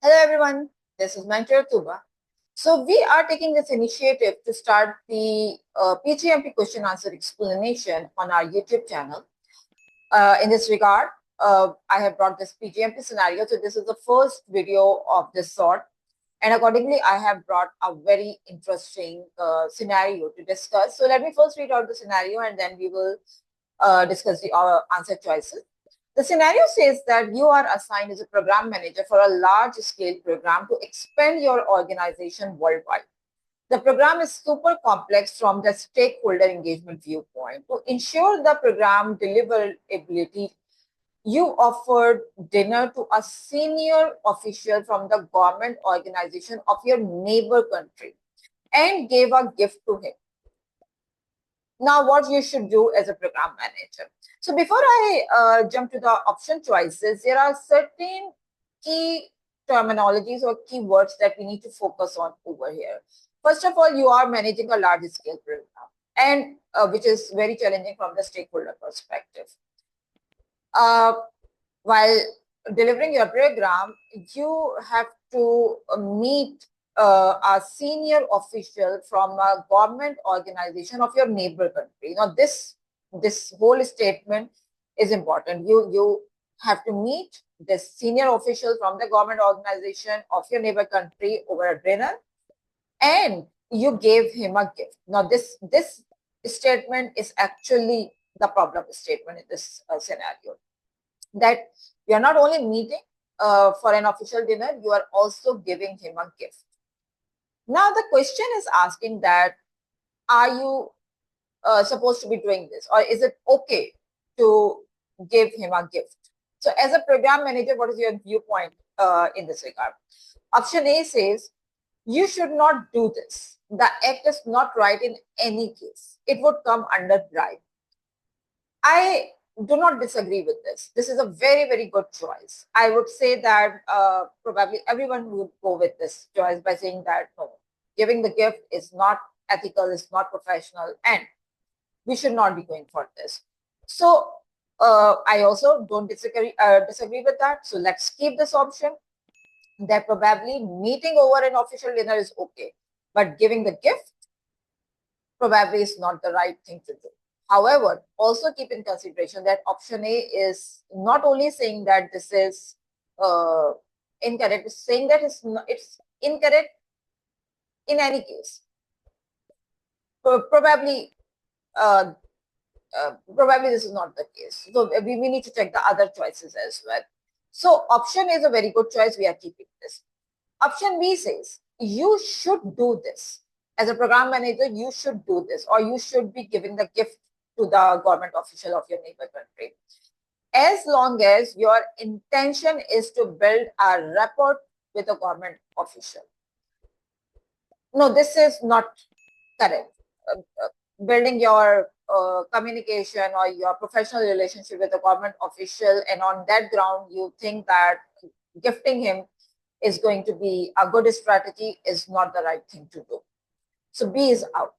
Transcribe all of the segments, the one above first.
Hello everyone, this is Mentor Tuba. So we are taking this initiative to start the PgMP question answer explanation on our YouTube channel. In this regard, I have brought this PgMP scenario. So this is the first video of this sort. And accordingly, I have brought a very interesting scenario to discuss. So let me first read out the scenario and then we will discuss the answer choices. The scenario says that you are assigned as a program manager for a large-scale program to expand your organization worldwide. The program is super complex from the stakeholder engagement viewpoint. To ensure the program deliverability, you offered dinner to a senior official from the government organization of your neighbor country and gave a gift to him. Now, what you should do as a program manager. So before I jump to the option choices, there are certain key terminologies or keywords that we need to focus on over here. First of all, you are managing a large scale program, and which is very challenging from the stakeholder perspective. While delivering your program, you have to meet a senior official from a government organization of your neighbor country. Now, this whole statement is important. You have to meet this senior official from the government organization of your neighbor country over a dinner, and you gave him a gift. Now, this statement is actually the problem statement in this scenario. That you are not only meeting for an official dinner, you are also giving him a gift. Now, the question is asking that, are you supposed to be doing this, or is it okay to give him a gift? So as a program manager, what is your viewpoint in this regard? Option A says, you should not do this. The act is not right in any case. It would come under bribe. I do not disagree with this. This is a very, very good choice. I would say that probably everyone would go with this choice by saying that no, giving the gift is not ethical, is not professional, and we should not be going for this. So I also don't disagree with that. So let's keep this option. That probably meeting over an official dinner is okay, but giving the gift probably is not the right thing to do. However, also keep in consideration that option A is not only saying that this is incorrect, it's saying that it's incorrect in any case. Probably this is not the case. So we need to check the other choices as well. So option A is a very good choice. We are keeping this. Option B says, you should do this. As a program manager, you should do this, or you should be giving the gift to the government official of your neighbor country. As long as your intention is to build a rapport with a government official. No, this is not correct. Building your communication or your professional relationship with a government official, and on that ground, you think that gifting him is going to be a good strategy, is not the right thing to do. So B is out.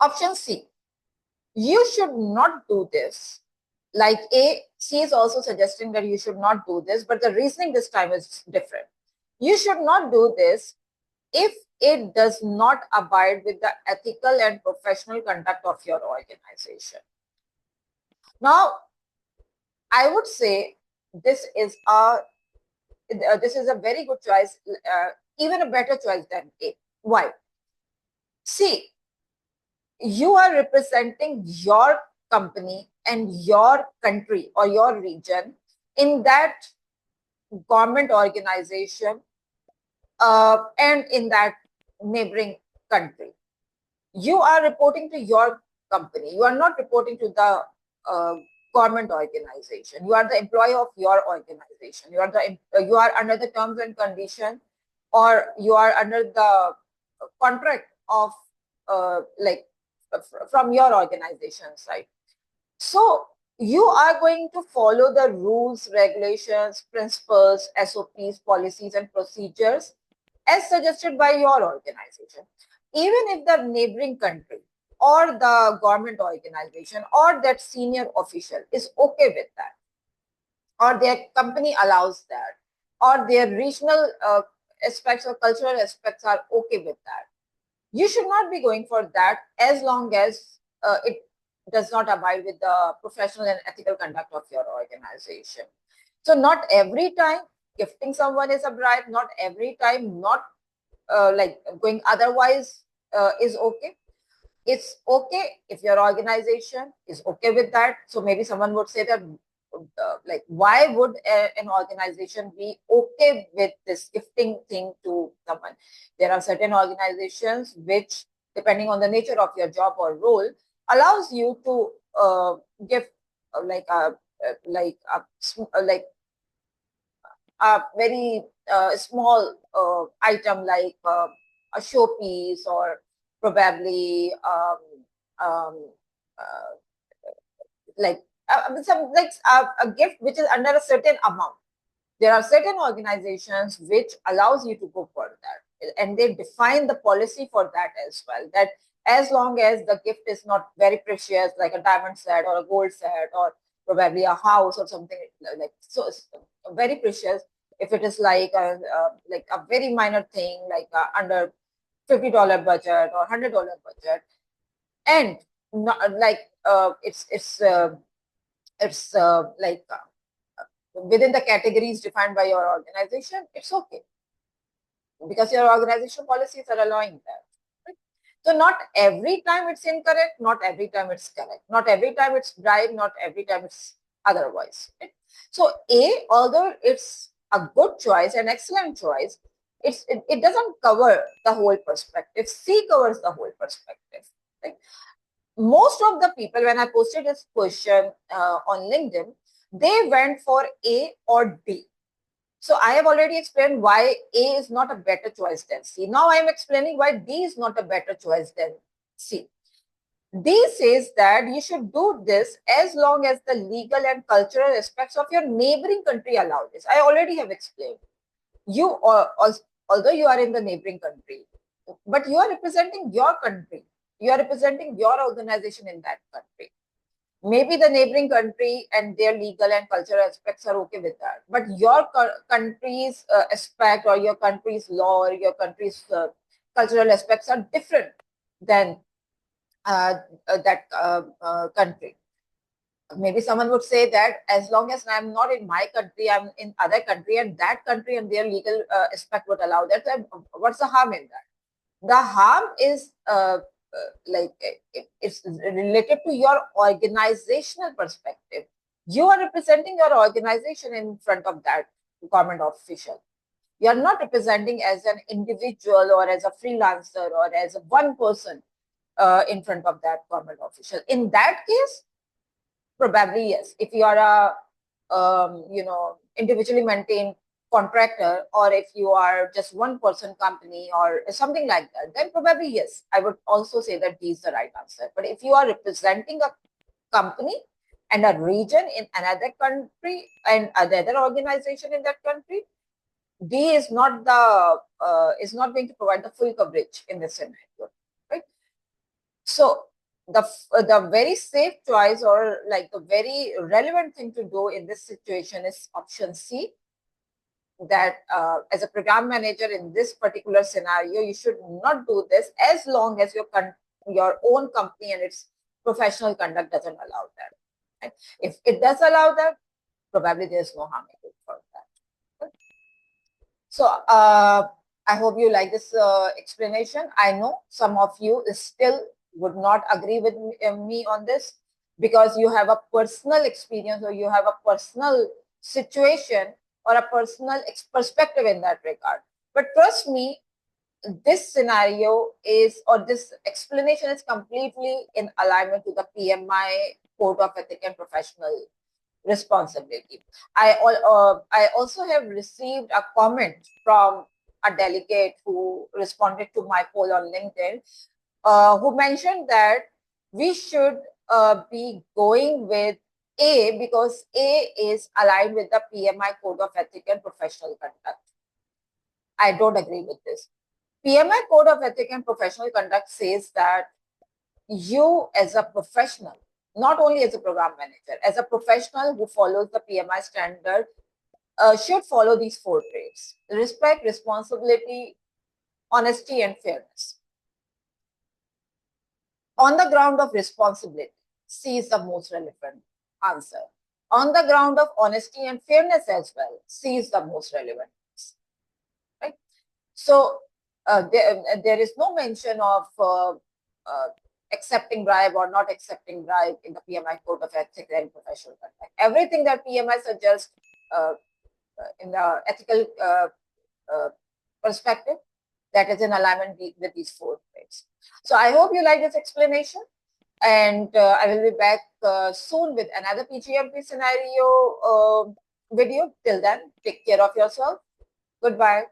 Option C, you should not do this. Like A, C is also suggesting that you should not do this, but the reasoning this time is different. You should not do this if it does not abide with the ethical and professional conduct of your organization. Now, I would say this is a very good choice, even a better choice than A. Why? See, you are representing your company and your country or your region in that government organization and in that neighboring country. You are reporting to your company. You are not reporting to the government organization. You are the employee of your organization. You are under the terms and condition, or you are under the contract of from your organization side. So you are going to follow the rules, regulations, principles, SOPs, policies, and procedures as suggested by your organization. Even if the neighboring country or the government organization or that senior official is okay with that, or their company allows that, or their regional aspects or cultural aspects are okay with that. You should not be going for that as long as it does not abide with the professional and ethical conduct of your organization. So not every time gifting someone is a bribe, not every time not like going otherwise is okay. It's okay if your organization is okay with that. So maybe someone would say that like, why would an organization be okay with this gifting thing to someone? There are certain organizations which, depending on the nature of your job or role, allows you to give like a like a very small item like a showpiece, or probably um, uh, like some like a gift which is under a certain amount. There are certain organizations which allows you to go for that, and they define the policy for that as well, that as long as the gift is not very precious, like a diamond set or a gold set or probably a house or something like so very precious. If it is like a very minor thing, like under $50 budget or $100 budget, and not like it's like within the categories defined by your organization, it's okay because your organization policies are allowing that. Right? So not every time it's incorrect, not every time it's correct, not every time it's bribe, not every time it's otherwise. Right? So A, although it's a good choice, an excellent choice, it doesn't cover the whole perspective. C covers the whole perspective. Right? Most of the people, when I posted this question on LinkedIn, they went for A or D. So I have already explained why A is not a better choice than C. Now I am explaining why D is not a better choice than C. D says that you should do this as long as the legal and cultural aspects of your neighboring country allow this. I already have explained. You, although you are in the neighboring country, but you are representing your country. You are representing your organization in that country. Maybe the neighboring country and their legal and cultural aspects are okay with that, but your country's aspect, or your country's law, or your country's cultural aspects are different than that country. Maybe someone would say that as long as I'm not in my country, I'm in other country, and that country and their legal aspect would allow that. What's the harm in that? The harm is it's related to your organizational perspective. You are representing your organization in front of that government official. You are not representing as an individual or as a freelancer or as one person in front of that government official. In that case, probably yes. If you are a individually maintained contractor, or if you are just one person company or something like that, then probably yes, I would also say that D is the right answer. But if you are representing a company and a region in another country and another organization in that country, D is not going to provide the full coverage in this scenario, right? So the very safe choice, or like the very relevant thing to do in this situation, is option C, that as a program manager in this particular scenario, you should not do this as long as your own company and its professional conduct doesn't allow that. Right? If it does allow that, probably there's no harm in it for that. So I hope you like this explanation. I know some of you still would not agree with me on this, because you have a personal experience, or you have a personal situation, or a personal perspective in that regard. But trust me, this scenario is, or this explanation is completely in alignment to the PMI Code of Ethic and Professional Responsibility. I also have received a comment from a delegate who responded to my poll on LinkedIn, who mentioned that we should be going with A because A is aligned with the PMI Code of Ethic and Professional Conduct. I don't agree with this. PMI Code of Ethic and Professional Conduct says that you, as a professional, not only as a program manager, as a professional who follows the PMI standard, should follow these 4 traits: respect, responsibility, honesty, and fairness. On the ground of responsibility, C is the most relevant answer. On the ground of honesty and fairness as well, C is the most relevant. Right? So there is no mention of accepting bribe or not accepting bribe in the PMI Code of Ethics and Professional Conduct. Everything that PMI suggests in the ethical perspective, that is in alignment with these 4 traits. So I hope you like this explanation, and I will be back soon with another PgMP scenario video. Till then, take care of yourself. Goodbye.